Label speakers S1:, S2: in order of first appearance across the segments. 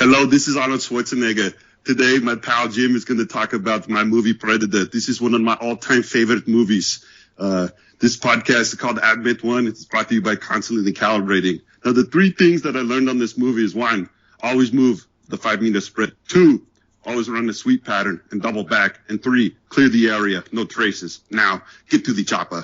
S1: Hello, this is Arnold Schwarzenegger. Today, my pal Jim is going to talk about my movie Predator. This is one of my all-time favorite movies. This podcast is called Admit One. It's brought to you by Constantly Calibrating. Now, the three things that I learned on this movie is one, always move the 5-meter sprint. Two, always run the sweep pattern and double back. And three, clear the area, no traces. Now, get to the chopper.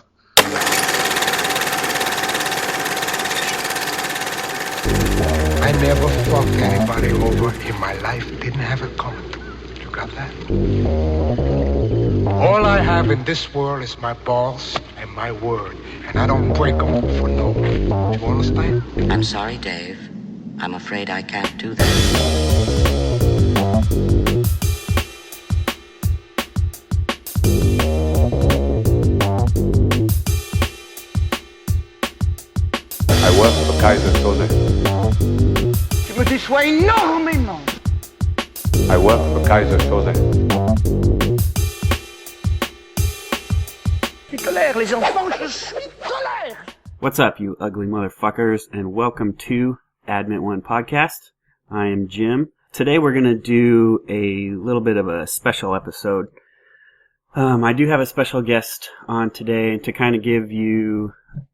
S2: I never fucked anybody over in my life. Didn't have it coming to me. You got that? All I have in this world is my balls and my word. And I don't break them for no one. You understand?
S3: I'm sorry, Dave. I'm afraid I can't do that.
S4: I work for Kaiser Soze.
S2: Tu me déçois énormément.
S4: I work for Kaiser Soze.
S2: Je suis colère, les enfants, je suis colère.
S5: What's up, you ugly motherfuckers, and welcome to Admit One Podcast. I am Jim. Today we're going to do a little bit of a special episode. I do have a special guest on today to kind of give you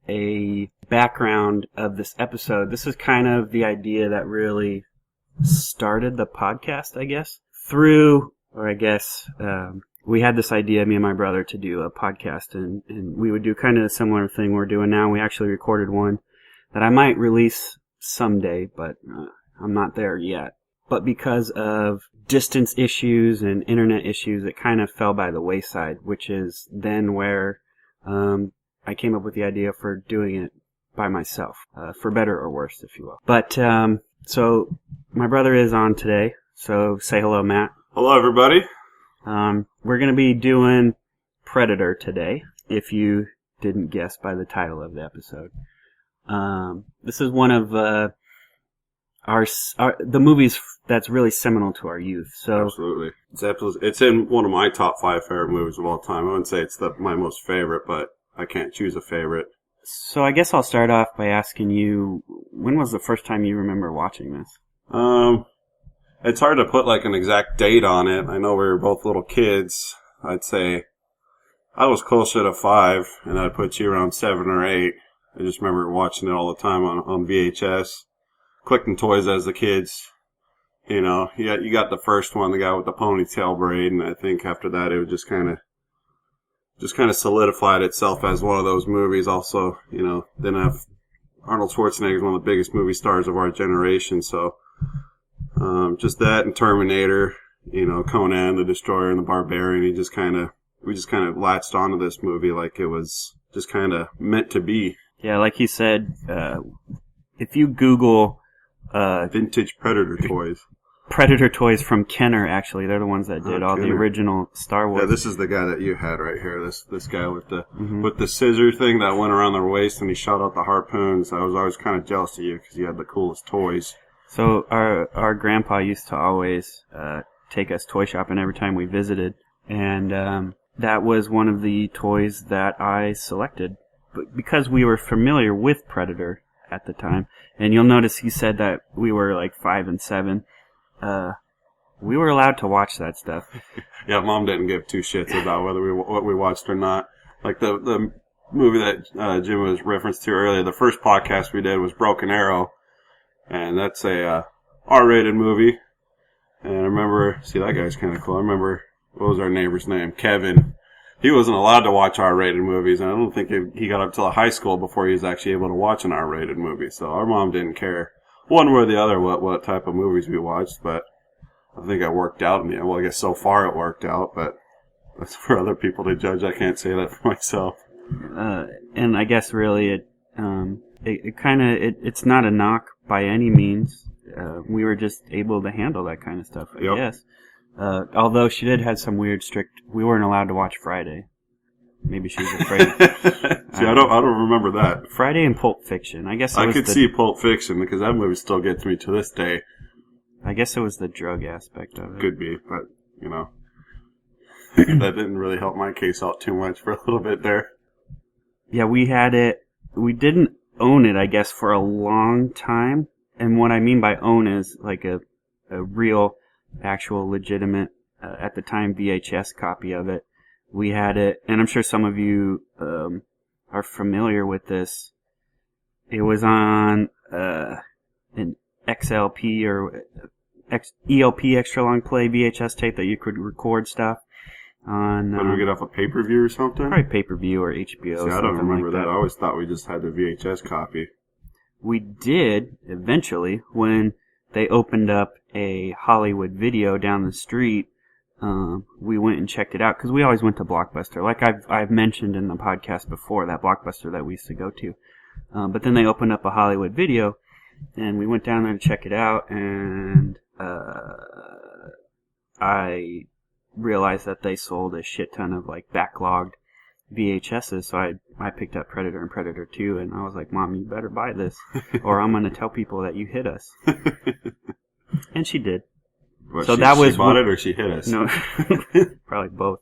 S5: a background of this episode. This is kind of the idea that really started the podcast, I guess. We had this idea, me and my brother, to do a podcast, and we would do kind of a similar thing we're doing now. We actually recorded one that I might release someday, but I'm not there yet. But because of distance issues and internet issues, it kind of fell by the wayside, which is then where I came up with the idea for doing it by myself, for better or worse, if you will. But, so my brother is on today, so say hello, Matt.
S6: Hello, everybody.
S5: We're going to be doing Predator today, if you didn't guess by the title of the episode. This is one of the movies that's really seminal to our youth. So
S6: Absolutely. It's in one of my top 5 favorite movies of all time. I wouldn't say it's my most favorite, but I can't choose a favorite.
S5: So I guess I'll start off by asking you, when was the first time you remember watching this?
S6: It's hard to put like an exact date on it. I know we were both little kids. I'd say I was closer to 5, and I'd put you around 7 or 8. I just remember watching it all the time on VHS. Collecting toys as the kids. You know, you got the first one, the guy with the ponytail braid, and I think after that it would just kind of solidified itself as one of those movies. Also, you know, then have Arnold Schwarzenegger is one of the biggest movie stars of our generation, so just that and Terminator, you know, Conan the Destroyer and the Barbarian. We just kind of latched onto this movie like it was just kind of meant to be.
S5: Yeah, like you said, if you Google
S6: vintage Predator toys.
S5: Predator toys from Kenner, actually. They're the ones that did all
S6: Kenner.
S5: the original Star Wars.
S6: Yeah, this is the guy that you had right here. This guy with the scissor thing that went around their waist and he shot out the harpoons. I was always kind of jealous of you because you had the coolest toys.
S5: So our grandpa used to always take us toy shopping every time we visited, and that was one of the toys that I selected. But because we were familiar with Predator at the time, and you'll notice he said that we were like 5 and 7. We were allowed to watch that stuff.
S6: Yeah, Mom didn't give 2 shits about what we watched or not. Like the movie that Jim was referenced to earlier, the first podcast we did was Broken Arrow, and that's a R-rated movie. And I remember, see, that guy's kind of cool. I remember, what was our neighbor's name? Kevin. He wasn't allowed to watch R-rated movies, and I don't think he got up till high school before he was actually able to watch an R-rated movie. So our mom didn't care one way or the other what type of movies we watched, but I think it worked out. Well, I guess so far it worked out, but that's for other people to judge. I can't say that for myself.
S5: And I guess really it's not a knock by any means. We were just able to handle that kind of stuff, I guess. Although she did have some weird we weren't allowed to watch Friday. Maybe she was afraid.
S6: See, I don't remember that.
S5: Friday and Pulp Fiction. I guess
S6: I could see Pulp Fiction because that movie still gets me to this day.
S5: I guess it was the drug aspect of it.
S6: Could be, but, you know, that didn't really help my case out too much for a little bit there.
S5: Yeah, we had it. We didn't own it, I guess, for a long time. And what I mean by own is like a a real, actual, legitimate, at the time, VHS copy of it. We had it, and I'm sure some of you are familiar with this. It was on an XLP or ELP extra long play VHS tape that you could record stuff on.
S6: Did we get off a pay-per-view or something?
S5: Probably pay-per-view or HBO.
S6: See, I don't remember that. I always thought we just had the VHS copy.
S5: We did, eventually, when they opened up a Hollywood Video down the street. We went and checked it out, because we always went to Blockbuster. Like I've mentioned in the podcast before, that Blockbuster that we used to go to. But then they opened up a Hollywood Video, and we went down there to check it out, and I realized that they sold a shit ton of like backlogged VHSs, so I picked up Predator and Predator 2, and I was like, Mom, you better buy this, or I'm going to tell people that you hit us. And she did.
S6: What,
S5: so
S6: she bought it or she hit us?
S5: No, probably both.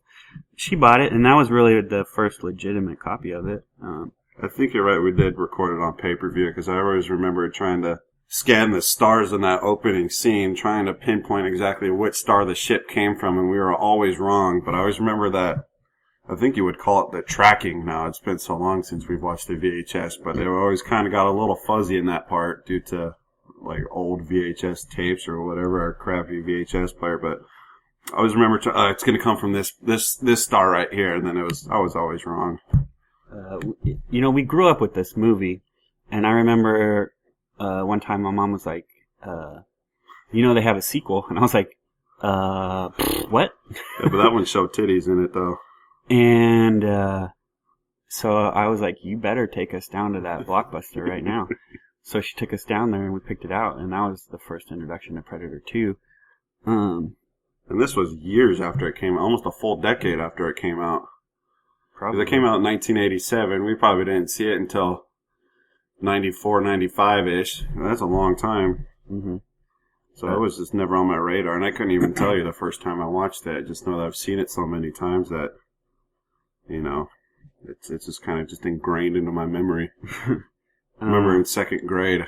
S5: She bought it, and that was really the first legitimate copy of it.
S6: I think you're right. We did record it on pay-per-view, because I always remember trying to scan the stars in that opening scene, trying to pinpoint exactly which star the ship came from, and we were always wrong. But I always remember that, I think you would call it the tracking now. It's been so long since we've watched the VHS, but they always kind of got a little fuzzy in that part due to like old VHS tapes or whatever, or crappy VHS player. But I always remember it's going to come from this star right here, and then I was always wrong.
S5: We grew up with this movie, and I remember one time my mom was like, they have a sequel, and I was like, what?
S6: Yeah, but that one showed titties in it, though.
S5: And so I was like, you better take us down to that Blockbuster right now. So she took us down there, and we picked it out, and that was the first introduction to Predator 2.
S6: And this was years after it came out, almost a full decade after it came out.
S5: Probably.
S6: It came out in 1987. We probably didn't see it until 94, 95-ish. That's a long time.
S5: Mm-hmm.
S6: So it was just never on my radar, and I couldn't even tell you the first time I watched it. I just know that I've seen it so many times that, it's just kind of just ingrained into my memory. I remember in second grade,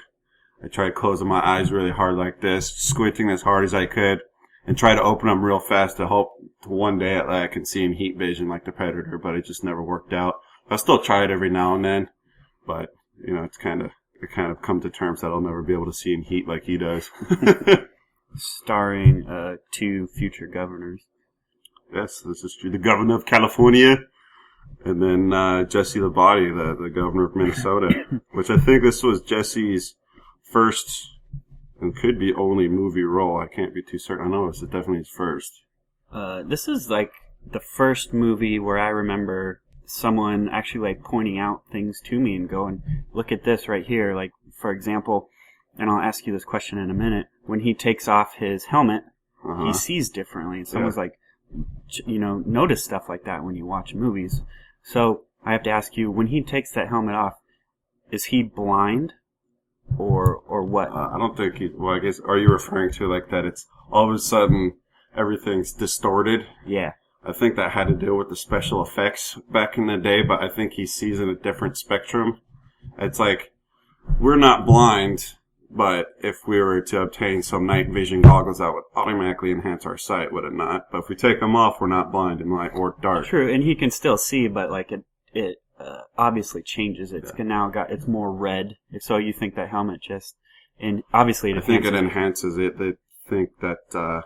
S6: I tried closing my eyes really hard like this, squinting as hard as I could, and try to open them real fast to hope to one day I can see in heat vision like the Predator, but it just never worked out. I still try it every now and then, but, I kind of come to terms that I'll never be able to see in heat like he does.
S5: Starring 2 future governors.
S6: Yes, this is true. The governor of California, and then Jesse the Body, the governor of Minnesota, which I think this was Jesse's first and could be only movie role. I can't be too certain. I know it's definitely his first.
S5: This is like the first movie where I remember someone actually like pointing out things to me and going, look at this right here. Like, for example, and I'll ask you this question in a minute, when he takes off his helmet, he sees differently. And someone's like, notice stuff like that when you watch movies. So I have to ask you, when he takes that helmet off, is he blind or what?
S6: I don't think I guess, are you referring to like that it's all of a sudden everything's distorted?
S5: Yeah.
S6: I think that had to do with the special effects back in the day, but I think he sees in a different spectrum. It's like, we're not blind, but if we were to obtain some night vision goggles, that would automatically enhance our sight, would it not? But if we take them off, we're not blind in light or dark.
S5: True, and he can still see, but like it obviously changes. It's it's more red. So you think that helmet and obviously
S6: I think it enhances it. They think that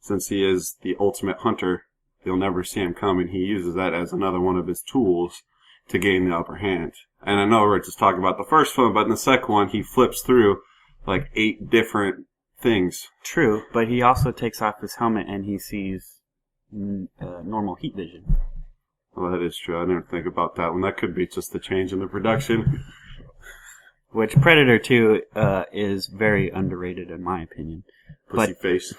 S6: since he is the ultimate hunter, you'll never see him coming. He uses that as another one of his tools to gain the upper hand. And I know we're just talking about the first one, but in the second one, he flips through like 8 different things.
S5: True, but he also takes off his helmet and he sees normal heat vision.
S6: Well, that is true. I didn't think about that one. That could be just the change in the production.
S5: Which Predator 2 is very underrated in my opinion.
S6: Pussy face.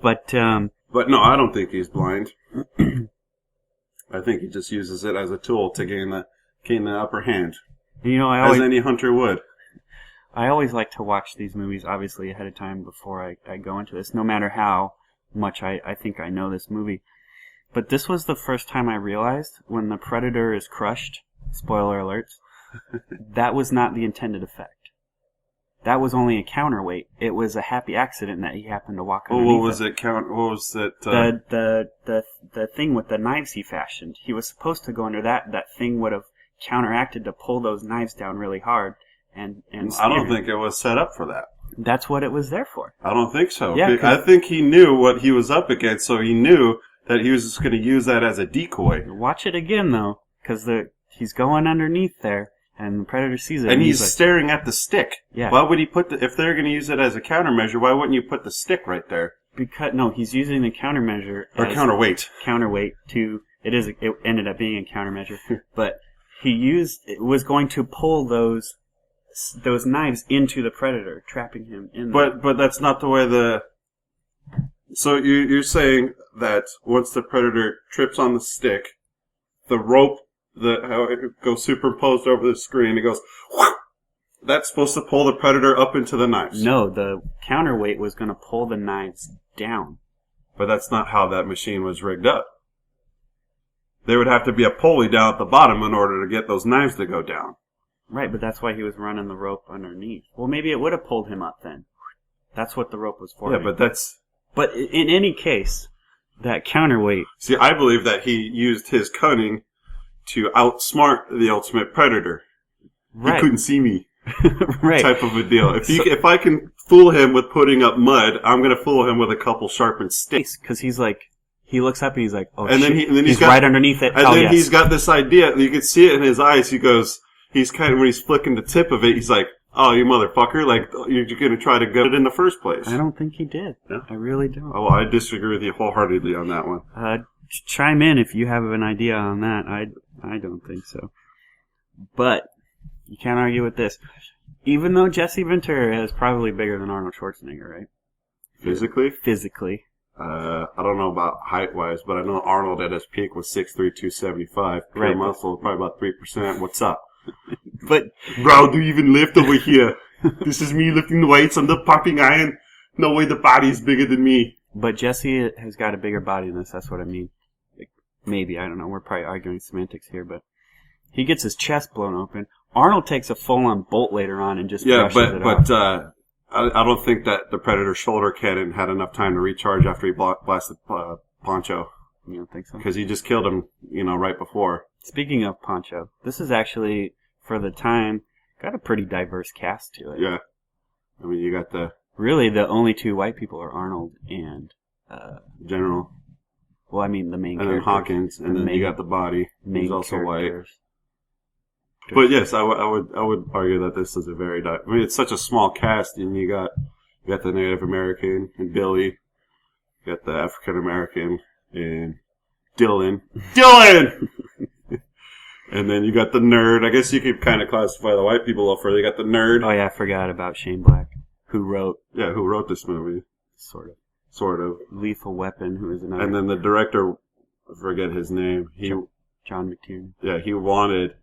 S5: But
S6: no, I don't think he's blind. I think he just uses it as a tool to gain the upper hand. As any hunter would.
S5: I always like to watch these movies, obviously, ahead of time before I go into this, no matter how much I think I know this movie. But this was the first time I realized when the Predator is crushed, spoiler alerts, that was not the intended effect. that was only a counterweight. It was a happy accident that he happened to walk underneath.
S6: What was it? What was it?
S5: The thing with the knives he fashioned. He was supposed to go under that. That thing would have counteracted to pull those knives down really hard. And
S6: I don't think it was set up for that.
S5: That's what it was there for.
S6: I don't think so.
S5: Yeah,
S6: I think he knew what he was up against, so he knew that he was just going to use that as a decoy.
S5: Watch it again, though, because he's going underneath there, and the predator sees it.
S6: And he's like, staring at the stick.
S5: Yeah.
S6: Why would he if they're going to use it as a countermeasure, why wouldn't you put the stick right there?
S5: Because, no, he's using the countermeasure.
S6: Or counterweight.
S5: Counterweight to, it ended up being a countermeasure, but it was going to pull those knives into the predator, trapping him in there.
S6: But that's not the way So you're saying that once the predator trips on the stick, the rope, how it goes superimposed over the screen, it goes, whoosh, that's supposed to pull the predator up into the knives.
S5: No, the counterweight was going to pull the knives down.
S6: But that's not how that machine was rigged up. There would have to be a pulley down at the bottom in order to get those knives to go down.
S5: Right, but that's why he was running the rope underneath. Well, maybe it would have pulled him up then. That's what the rope was for.
S6: Yeah, but that's...
S5: But in any case, that counterweight...
S6: See, I believe that he used his cunning to outsmart the ultimate predator.
S5: Right.
S6: He couldn't see me.
S5: Right.
S6: Type of a deal. If I can fool him with putting up mud, I'm going to fool him with a couple sharpened sticks.
S5: Because he's like... He looks up and he's like, oh,
S6: and
S5: shit.
S6: Then
S5: he's right underneath it.
S6: And then he's got this idea. You can see it in his eyes. He goes... He's kind of, when he's flicking the tip of it, he's like, oh, you motherfucker, like, you're going to try to get it in the first place.
S5: I don't think he did.
S6: Yeah?
S5: I really don't.
S6: Oh, well, I disagree with you wholeheartedly on that one.
S5: Chime in if you have an idea on that. I don't think so. But, you can't argue with this. Even though Jesse Ventura is probably bigger than Arnold Schwarzenegger, right?
S6: Physically?
S5: Physically.
S6: I don't know about height-wise, but I know Arnold at his peak was 6'3", 275. Pure
S5: right.
S6: muscle, probably about 3%. What's up?
S5: But
S6: bro, do you even lift over here? This is me lifting the weights. I'm the pumping iron. No way the body is bigger than me.
S5: But Jesse has got a bigger body than this. That's what I mean. Like, maybe, I don't know. We're probably arguing semantics here, but he gets his chest blown open. Arnold takes a full-on bolt later on and just brushes it off.
S6: I don't think that the Predator's shoulder cannon had enough time to recharge after he blasted Poncho.
S5: You don't think so?
S6: Because he just killed him, right before.
S5: Speaking of Poncho, this is actually, for the time, got a pretty diverse cast to it.
S6: Yeah. I mean, you got
S5: really, the only two white people are Arnold and...
S6: General.
S5: Well, I mean, the main character.
S6: And then Hawkins, and then you got the body. He's also white. But yes, I would argue that this is a very... it's such a small cast, and you got the Native American and Billy. You got the African American and Dylan. And then you got the nerd. I guess you could kind of classify the white people a little further. You got the nerd.
S5: Oh yeah, I forgot about Shane Black, who wrote
S6: this movie. Sort of.
S5: Lethal Weapon, who is another.
S6: And then the director, I forget his name.
S5: John McTiernan.
S6: Yeah, he wanted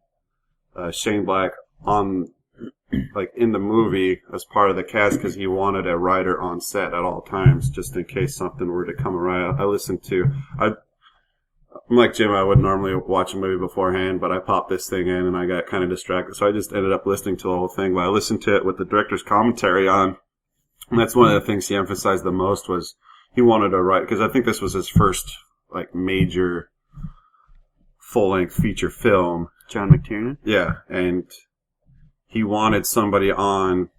S6: Shane Black on, in the movie as part of the cast because he wanted a writer on set at all times, just in case something were to come around. I'm like Jim, I would normally watch a movie beforehand, but I popped this thing in and I got kind of distracted, so I just ended up listening to the whole thing. But I listened to it with the director's commentary on, and that's one of the things he emphasized the most was he wanted to write, because I think this was his first, major full-length feature film.
S5: John McTiernan?
S6: Yeah, and he wanted somebody on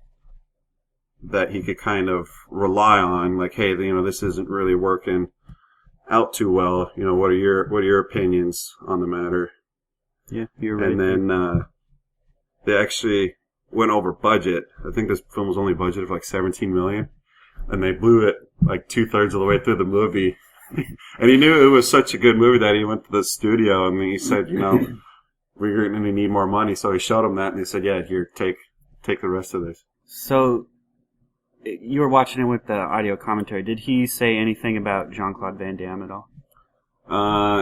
S6: that he could kind of rely on, hey, this isn't really working out too well. What are your opinions on the matter?
S5: Yeah, you're right.
S6: And then they actually went over budget. I think this film was only budgeted for $17 million, and they blew it 2/3 of the way through the movie. And he knew it was such a good movie that he went to the studio and he said, we're going to need more money. So he showed them that, and they said, yeah, here, take the rest of this.
S5: So you were watching it with the audio commentary. Did he say anything about Jean-Claude Van Damme at all?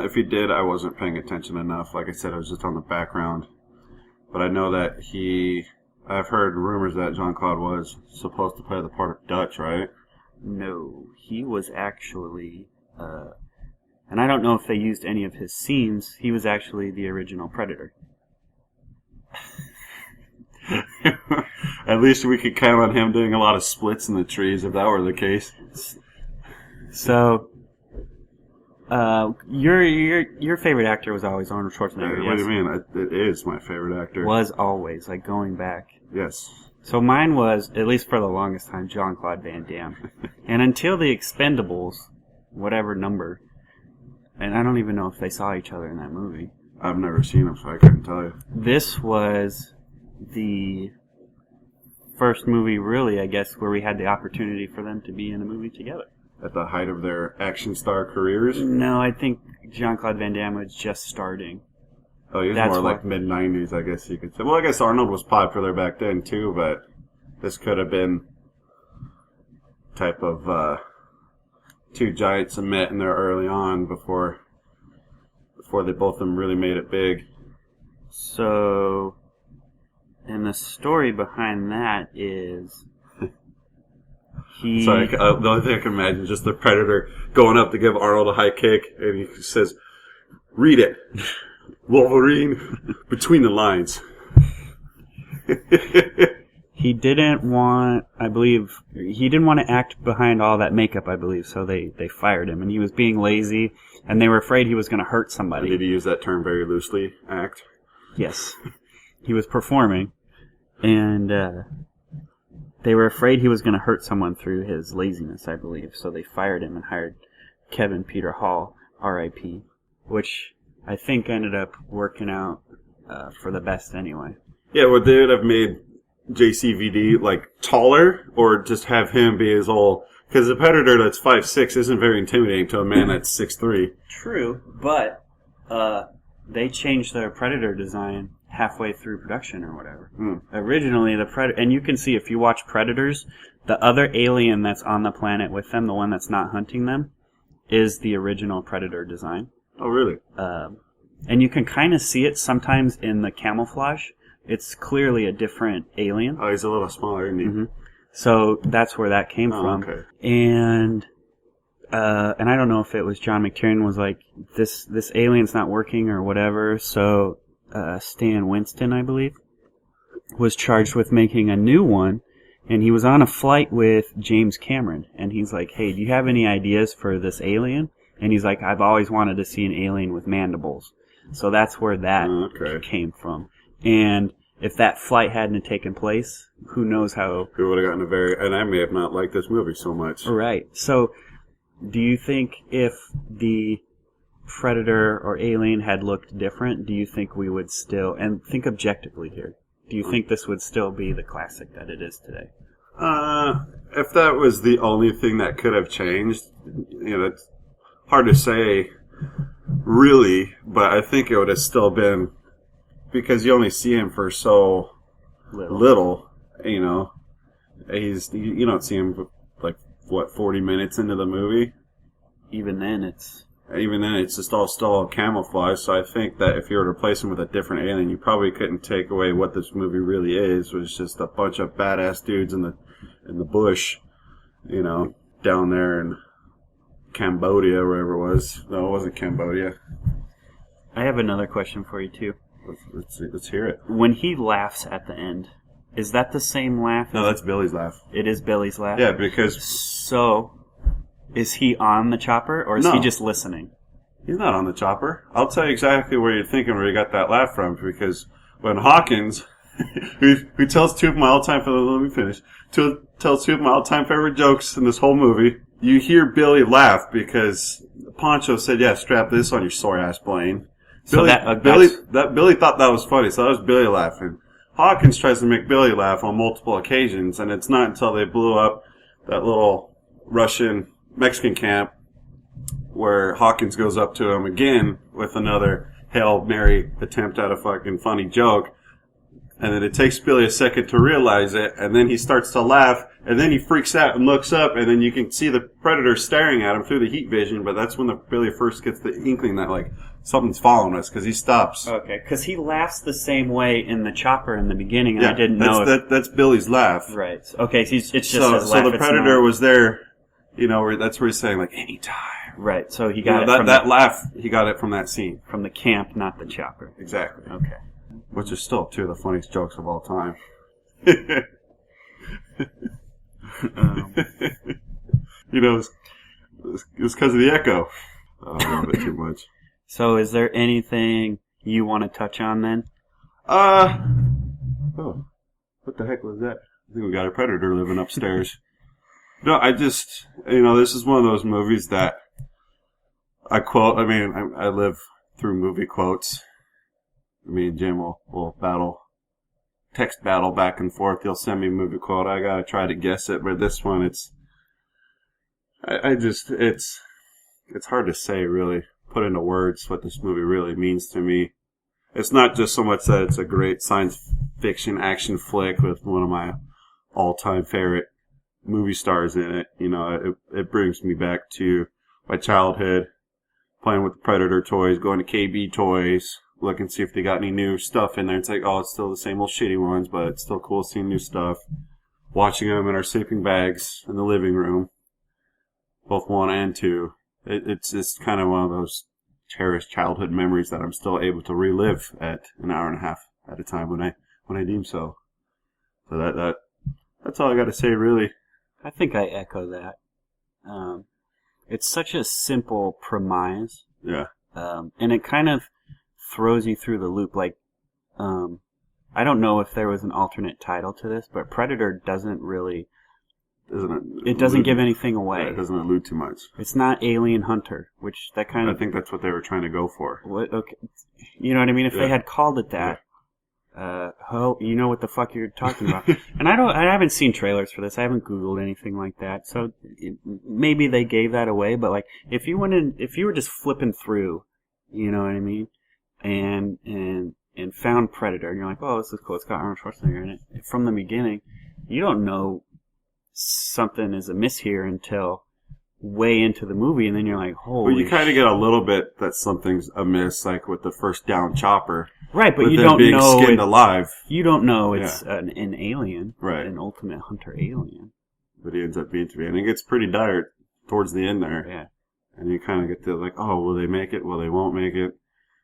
S6: If he did, I wasn't paying attention enough. Like I said, I was just on the background. But I know that I've heard rumors that Jean-Claude was supposed to play the part of Dutch, right?
S5: No, he was actually, and I don't know if they used any of his scenes, he was actually the original Predator.
S6: At least we could count on him doing a lot of splits in the trees if that were the case.
S5: So, your favorite actor was always Arnold Schwarzenegger.
S6: What
S5: yes?
S6: do you mean? It is my favorite actor.
S5: Was always, like going back.
S6: Yes.
S5: So mine was, at least for the longest time, Jean-Claude Van Damme. And until the Expendables, whatever number, and I don't even know if they saw each other in that movie.
S6: I've never seen him, so I couldn't tell you.
S5: This was the first movie, really, I guess, where we had the opportunity for them to be in a movie together.
S6: At the height of their action star careers?
S5: No, I think Jean-Claude Van Damme was just starting.
S6: Oh, he was more like mid-90s, I guess you could say. Well, I guess Arnold was popular back then, too, but this could have been type of two giants met in there early on before they both of them really made it big.
S5: So, and the story behind that is
S6: Sorry, the only thing I can imagine is just the Predator going up to give Arnold a high kick, and he says, "Read it, Wolverine, between the lines."
S5: He didn't want to act behind all that makeup, I believe, so they fired him, and he was being lazy, and they were afraid he was going to hurt somebody.
S6: Did he use that term very loosely, act?
S5: Yes. He was performing, and they were afraid he was going to hurt someone through his laziness, I believe, so they fired him and hired Kevin Peter Hall, R.I.P., which I think ended up working out for the best anyway.
S6: Yeah, would they have made JCVD like taller, or just have him be his old? Because a Predator that's 5'6" isn't very intimidating to a man that's 6'3".
S5: True, but they changed their Predator design halfway through production or whatever. Originally, the Predator, and you can see if you watch Predators, the other alien that's on the planet with them, the one that's not hunting them, is the original Predator design.
S6: Oh, really?
S5: And you can kind of see it sometimes in the camouflage. It's clearly a different alien.
S6: Oh, he's a little smaller, isn't he?
S5: Mm-hmm. So that's where that came from.
S6: Okay.
S5: And I don't know if it was John McTiernan was like, this alien's not working or whatever. So Stan Winston, I believe, was charged with making a new one. And he was on a flight with James Cameron. And he's like, hey, do you have any ideas for this alien? And he's like, I've always wanted to see an alien with mandibles. So that's where that came from. And if that flight hadn't taken place, who knows how...
S6: We would have gotten and I may have not liked this movie so much.
S5: Right. So, do you think if the Predator or Alien had looked different, do you think we would still... And think objectively here. Do you think this would still be the classic that it is today?
S6: If that was the only thing that could have changed, it's hard to say, really, but I think it would have still been... Because you only see him for so little, you don't see him for 40 minutes into the movie.
S5: Even then, it's
S6: just all still camouflage. So I think that if you were to replace him with a different alien, you probably couldn't take away what this movie really is, which is just a bunch of badass dudes in the bush, down there in Cambodia, wherever it was. No, it wasn't Cambodia.
S5: I have another question for you too.
S6: Let's hear it.
S5: When he laughs at the end, is that the same laugh?
S6: No, that's Billy's laugh.
S5: It is Billy's laugh?
S6: Yeah, because...
S5: So, is he on the chopper, or is he just listening?
S6: He's not on the chopper. I'll tell you exactly where you're thinking where you got that laugh from, because when Hawkins, who tells two of my all-time favorite jokes in this whole movie, you hear Billy laugh because Poncho said, yeah, strap this on your sore-ass Blaine. Billy thought that was funny, so that was Billy laughing. Hawkins tries to make Billy laugh on multiple occasions, and it's not until they blew up that little Russian-Mexican camp where Hawkins goes up to him again with another Hail Mary attempt at a fucking funny joke. And then it takes Billy a second to realize it, and then he starts to laugh, and then he freaks out and looks up, and then you can see the Predator staring at him through the heat vision, but that's when Billy first gets the inkling that, something's following us, because he stops.
S5: Okay, because he laughs the same way in the chopper in the beginning, and I didn't know
S6: that's Billy's laugh.
S5: Right. Okay, so it's just his laugh.
S6: So the Predator was there, that's where he's saying, anytime.
S5: Right, so he got
S6: it from that laugh, he got it from that scene.
S5: From the camp, not the chopper.
S6: Exactly.
S5: Okay.
S6: Which is still two of the funniest jokes of all time. You know, it's because of the echo. Oh, I love it too much.
S5: So is there anything you want to touch on then?
S6: Oh, what the heck was that? I think we got a predator living upstairs. No, I just, this is one of those movies that I quote. I mean, I live through movie quotes. Me and Jim will text battle back and forth. He'll send me a movie quote. I gotta try to guess it, but this one, it's hard to say, really, put into words what this movie really means to me. It's not just so much that it's a great science fiction action flick with one of my all-time favorite movie stars in it. It brings me back to my childhood, playing with the Predator toys, going to KB Toys, looking to see if they got any new stuff in there. It's like, oh, it's still the same old shitty ones, but it's still cool seeing new stuff. Watching them in our sleeping bags in the living room, both 1 and 2. It's just kind of one of those cherished childhood memories that I'm still able to relive at an hour and a half at a time when I deem so. So that's all I got to say, really.
S5: I think I echo that. It's such a simple premise.
S6: Yeah.
S5: And it kind of throws you through the loop. Like, I don't know if there was an alternate title to this, but Predator doesn't really... It doesn't give anything away.
S6: Yeah, it doesn't allude too much.
S5: It's not Alien Hunter, which that kind of...
S6: I think that's what they were trying to go for.
S5: What? Okay. You know what I mean? If they had called it that, you know what the fuck you're talking about. And I haven't seen trailers for this. I haven't Googled anything like that. So maybe they gave that away, but like, if you were just flipping through, you know what I mean? And found Predator, and you're like, oh, this is cool. It's got Arnold Schwarzenegger in it. From the beginning, you don't know something is amiss here until way into the movie, and then you're like, holy
S6: well, you kind of get a little bit that something's amiss, like with the first down chopper.
S5: Right, but you
S6: don't being know skinned alive.
S5: You don't know it's an alien,
S6: right?
S5: An ultimate hunter alien.
S6: But he ends up being to be, and it gets pretty dire towards the end there.
S5: Yeah,
S6: and you kind of get to like, oh, will they make it? Will they won't make it?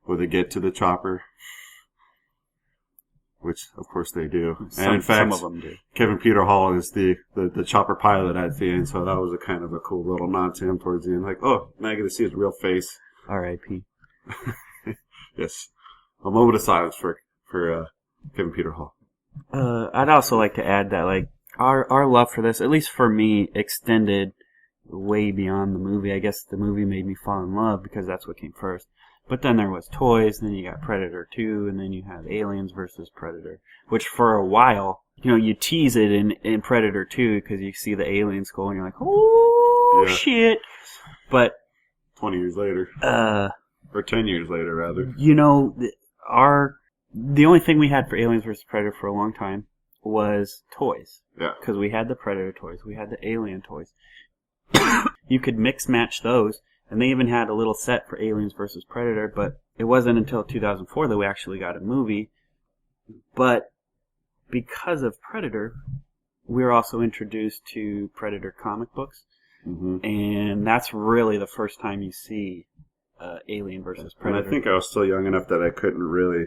S6: Will they get to the chopper? Which, of course, they do. And in fact,
S5: some of them do.
S6: Kevin Peter Hall is the chopper pilot at the end, so that was a kind of a cool little nod to him towards the end. Like, oh, now I get to see his real face.
S5: R.I.P.
S6: Yes. A moment of silence for Kevin Peter Hall.
S5: I'd also like to add that, like, our love for this, at least for me, extended way beyond the movie. I guess the movie made me fall in love because that's what came first. But then there was toys, and then you got Predator 2, and then you have Aliens versus Predator, which for a while, you tease it in Predator 2 because you see the alien skull, and you're like, oh, yeah. Shit. But
S6: 20 years later. Or 10 years later, rather.
S5: The only thing we had for Aliens vs. Predator for a long time was toys.
S6: Yeah.
S5: Because we had the Predator toys, we had the Alien toys. You could mix match those, and they even had a little set for Aliens vs. Predator, but it wasn't until 2004 that we actually got a movie. But because of Predator, we were also introduced to Predator comic books, and that's really the first time you see Alien versus Predator.
S6: And I think I was still young enough that I couldn't really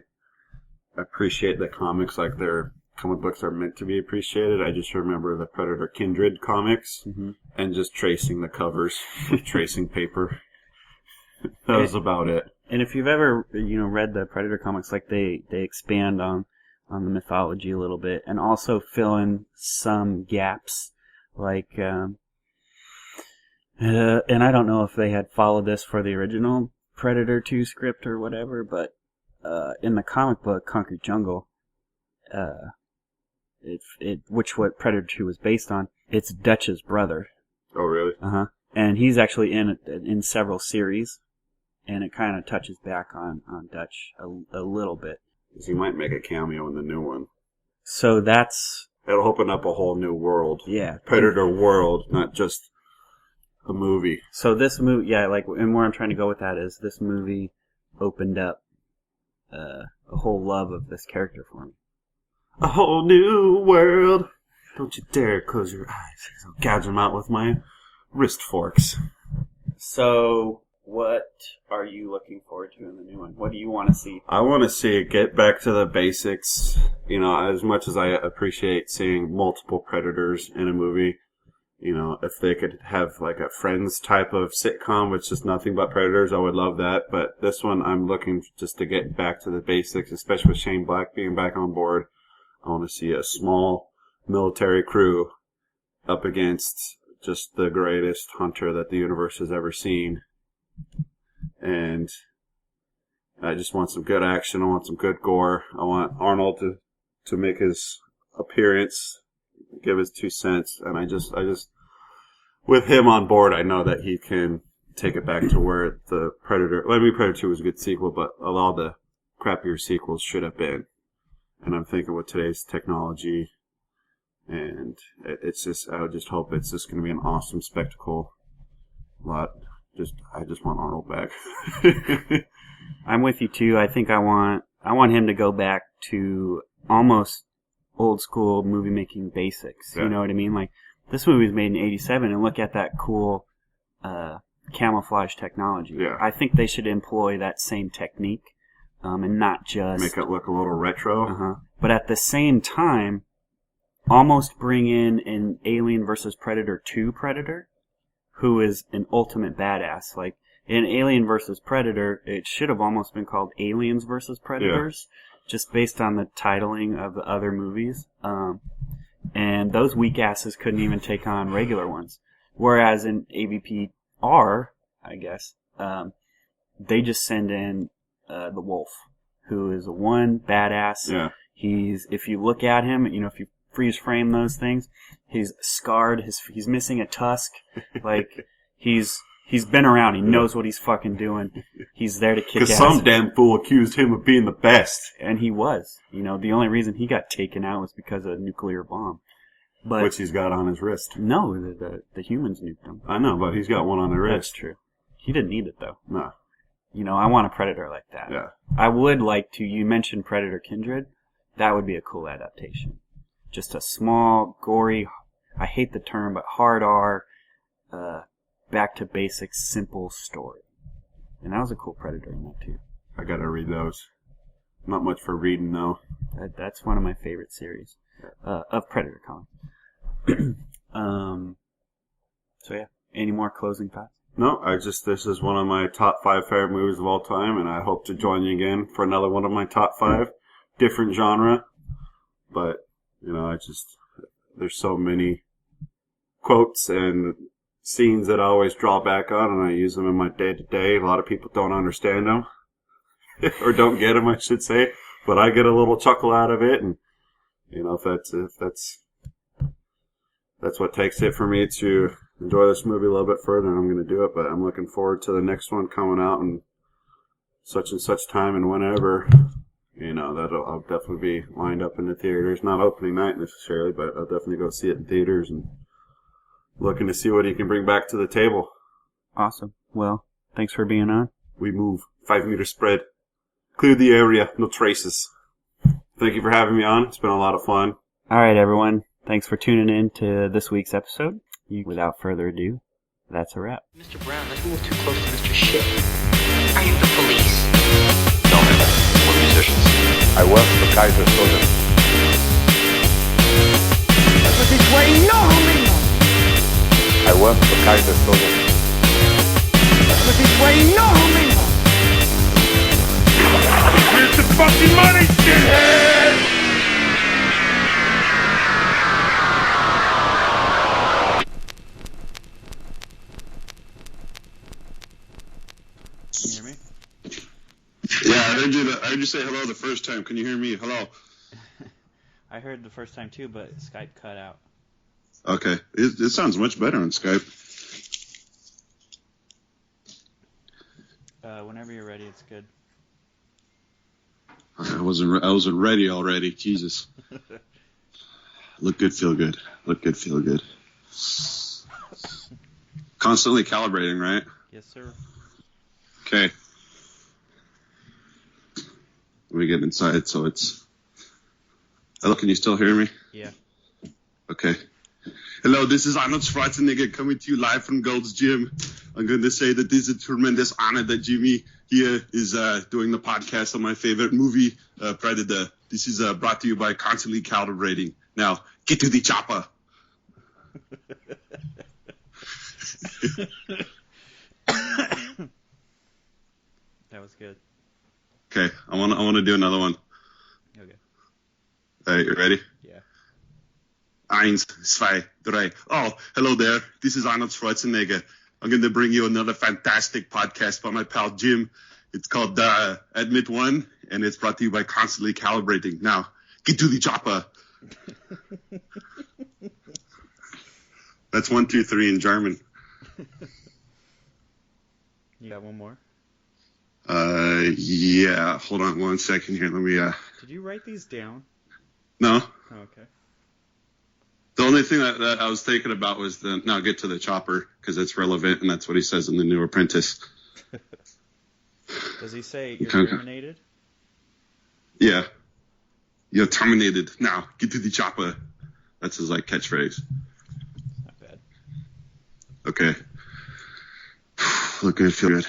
S6: appreciate the comics like their comic books are meant to be appreciated. I just remember the Predator Kindred comics and just tracing the covers with tracing paper. That was about it.
S5: And if you've ever read the Predator comics, like they expand on the mythology a little bit and also fill in some gaps, like and I don't know if they had followed this for the original Predator 2 script or whatever, but in the comic book Concrete Jungle, which what Predator 2 was based on, it's Dutch's brother.
S6: Oh, really?
S5: And he's actually in several series, and it kind of touches back on Dutch a little bit.
S6: He might make a cameo in the new one.
S5: So it'll
S6: open up a whole new world.
S5: Yeah.
S6: Predator world, not just a movie.
S5: So this movie, and where I'm trying to go with that is this movie opened up a whole love of this character for me.
S6: A whole new world. Don't you dare close your eyes. I'll gouge them out with my wrist forks.
S5: So what are you looking forward to in the new one? What do you want to see?
S6: I want to see it get back to the basics. You know, as much as I appreciate seeing multiple Predators in a movie, you know, if they could have like a Friends type of sitcom with just nothing but Predators, I would love that. But this one, I'm looking just to get back to the basics, especially with Shane Black being back on board. I want to see a small military crew up against just the greatest hunter that the universe has ever seen. And I just want some good action. I want some good gore. I want Arnold to make his appearance, give his 2 cents. And I just, with him on board, I know that he can take it back to where the Predator, well, I mean, Predator 2 was a good sequel, but a lot of the crappier sequels should have been. And I'm thinking with today's technology, and it's just, I would just hope it's just going to be an awesome spectacle. I just want Arnold back.
S5: I'm with you too. I think I want him to go back to almost old school movie making basics.
S6: Yeah.
S5: You know what I mean? Like, this movie was made in '87, and look at that cool camouflage technology.
S6: Yeah.
S5: I think they should employ that same technique, and not just
S6: Make it look a little retro.
S5: But at the same time, almost bring in an Alien vs. Predator 2 Predator, who is an ultimate badass. Like, in Alien vs. Predator, it should have almost been called Aliens vs. Predators, just based on the titling of the other movies. And those weak asses couldn't even take on regular ones. Whereas in AVP-R, I guess, they just send in the Wolf, who is one badass.
S6: Yeah.
S5: If you look at him, you know, if you freeze frame those things, he's scarred, he's missing a tusk. Like, he's been around, he knows what he's fucking doing. He's there to kick ass.
S6: Because some damn fool accused him of being the best.
S5: And he was. You know, the only reason he got taken out was because of a nuclear bomb. But
S6: Which he's got on his wrist.
S5: no, the humans nuked him.
S6: I know, but he's got one on the
S5: That's
S6: wrist.
S5: true. He didn't need it, though.
S6: No.
S5: You know, I want a Predator like that.
S6: Yeah.
S5: I would like to, you mentioned Predator Kindred. That would be a cool adaptation. Just a small, gory, I hate the term, but hard R, back to basics, simple story. And that was a cool Predator in that too.
S6: I gotta read those. Not much for reading, though.
S5: That's one of my favorite series of Predator comics. So yeah, any more closing thoughts?
S6: No, this is one of my top 5 favorite movies of all time, and I hope to join you again for another one of my top 5. Different genre, but, you know, there's so many quotes and scenes that I always draw back on, and I use them in my day-to-day. A lot of people don't understand them, or don't get them, I should say, but I get a little chuckle out of it, and, you know, if that's what takes it for me to enjoy this movie a little bit further, and I'm going to do it. But I'm looking forward to the next one coming out in such and such time and whenever. You know, I'll definitely be lined up in the theaters. Not opening night necessarily, but I'll definitely go see it in theaters and looking to see what he can bring back to the table.
S5: Awesome. Well, thanks for being on.
S6: We move 5-meter spread. Clear the area. No traces. Thank you for having me on. It's been a lot of fun.
S5: All right, everyone. Thanks for tuning in to this week's episode. Without further ado, that's a wrap.
S7: Mr. Brown, that's a little too close to Mr. Shit. Are you the police?
S4: No, man. We're musicians. I work for Kaiser Soze.
S7: But this way, no, homie!
S4: I work for Kaiser Soze.
S7: But this way, no, homie!
S2: Here's the fucking money, shithead!
S5: Can you hear me?
S1: Yeah, I heard you say hello the first time. Can you hear me? Hello.
S5: I heard the first time too, but Skype cut out.
S1: Okay. It sounds much better on Skype.
S5: Whenever you're ready, it's good.
S1: I wasn't ready already. Jesus. Look good, feel good. Look good, feel good. Constantly calibrating, right?
S5: Yes, sir.
S1: Okay. Let me get inside so it's... Hello, can you still hear me?
S5: Yeah.
S1: Okay. Hello, this is Arnold Schwarzenegger coming to you live from Gold's Gym. I'm going to say that this is a tremendous honor that Jimmy here is doing the podcast on my favorite movie, Predator. This is brought to you by Constantly Calibrating. Now, get to the chopper.
S8: That was good.
S1: Okay, I want to do another one.
S8: Okay.
S1: All right, you ready?
S8: Yeah.
S1: 1, 2, 3. Oh, hello there. This is Arnold Schwarzenegger. I'm going to bring you another fantastic podcast by my pal Jim. It's called Admit One, and it's brought to you by Constantly Calibrating. Now, get to the chopper. That's 1, 2, 3 in German.
S8: You got one more?
S1: Yeah. Hold on 1 second here. Let me,
S8: Did you write these down?
S1: No.
S8: Oh, okay.
S1: The only thing that I was thinking about was now get to the chopper, because it's relevant, and that's what he says in The New Apprentice.
S8: Does he say you're terminated?
S1: Yeah. You're terminated. Now, get to the chopper. That's his, catchphrase.
S8: Not bad.
S1: Okay. Look good, feel good.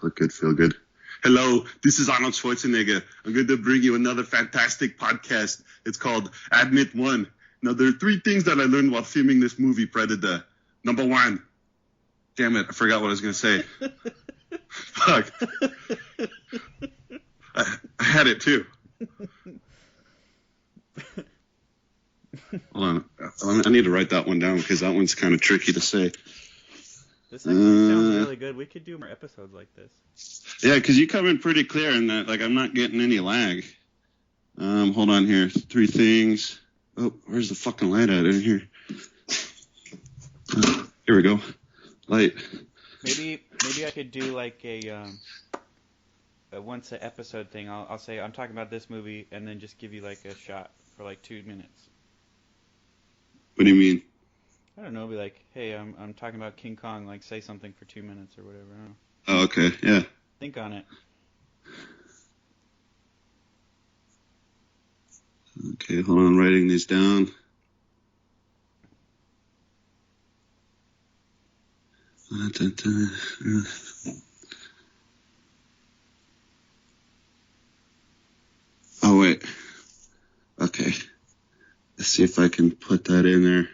S1: Look good, feel good. Hello, this is Arnold Schwarzenegger. I'm going to bring you another fantastic podcast. It's called Admit One. Now, there are 3 things that I learned while filming this movie, Predator. Number 1. Damn it, I forgot what I was going to say. Fuck. I had it, too. Hold on. I need to write that one down, because that one's kind of tricky to say.
S8: This actually sounds really good. We could do more episodes like this.
S1: Yeah, because you come in pretty clear, and I'm not getting any lag. Hold on here. 3 things. Oh, where's the fucking light at in here? Here we go. Light.
S8: Maybe I could do like a once a episode thing. I'll say I'm talking about this movie, and then just give you like a shot for like 2 minutes.
S1: What do you mean?
S8: I don't know. Be like, hey, I'm talking about King Kong. Like, say something for 2 minutes or whatever. I don't know.
S1: Oh, okay. Yeah.
S8: Think on it.
S1: Okay, hold on. I'm writing these down. Oh, wait. Okay. Let's see if I can put that in there.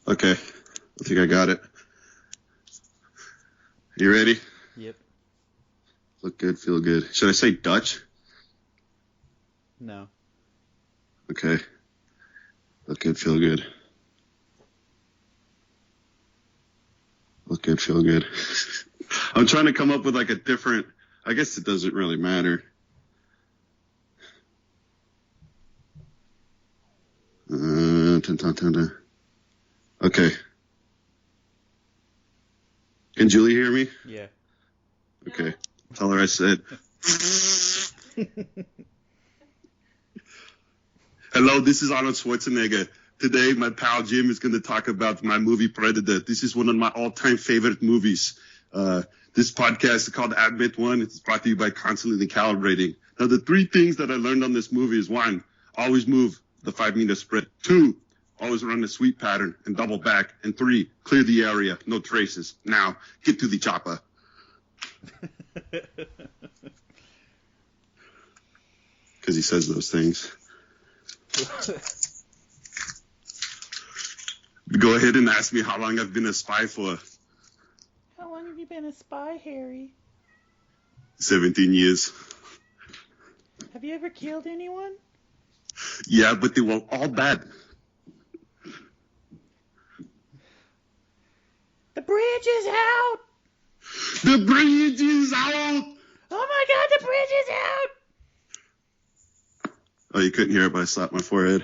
S1: Okay, I think I got it. You ready?
S8: Yep.
S1: Look good, feel good. Should I say Dutch?
S8: No.
S1: Okay. Look good, feel good. Look good, feel good. I'm trying to come up with a different, I guess it doesn't really matter. Okay. Can Julie hear me?
S8: Yeah.
S1: Okay. Tell her I said. Hello, this is Arnold Schwarzenegger. Today, my pal Jim is going to talk about my movie Predator. This is one of my all-time favorite movies. This podcast is called Admit One. It's brought to you by Constantly Calibrating. Now, the 3 things that I learned on this movie is 1, always move the 5-meter sprint. 2, always run the sweep pattern and double back. And 3, clear the area, no traces. Now, get to the chopper. Because he says those things. Go ahead and ask me how long I've been a spy for.
S8: How long have you been a spy, Harry?
S1: 17 years.
S8: Have you ever killed anyone?
S1: Yeah, but they were all bad.
S8: The bridge is out!
S1: The bridge is out!
S8: Oh my god, the bridge is out!
S1: Oh, you couldn't hear it, but I slapped my forehead.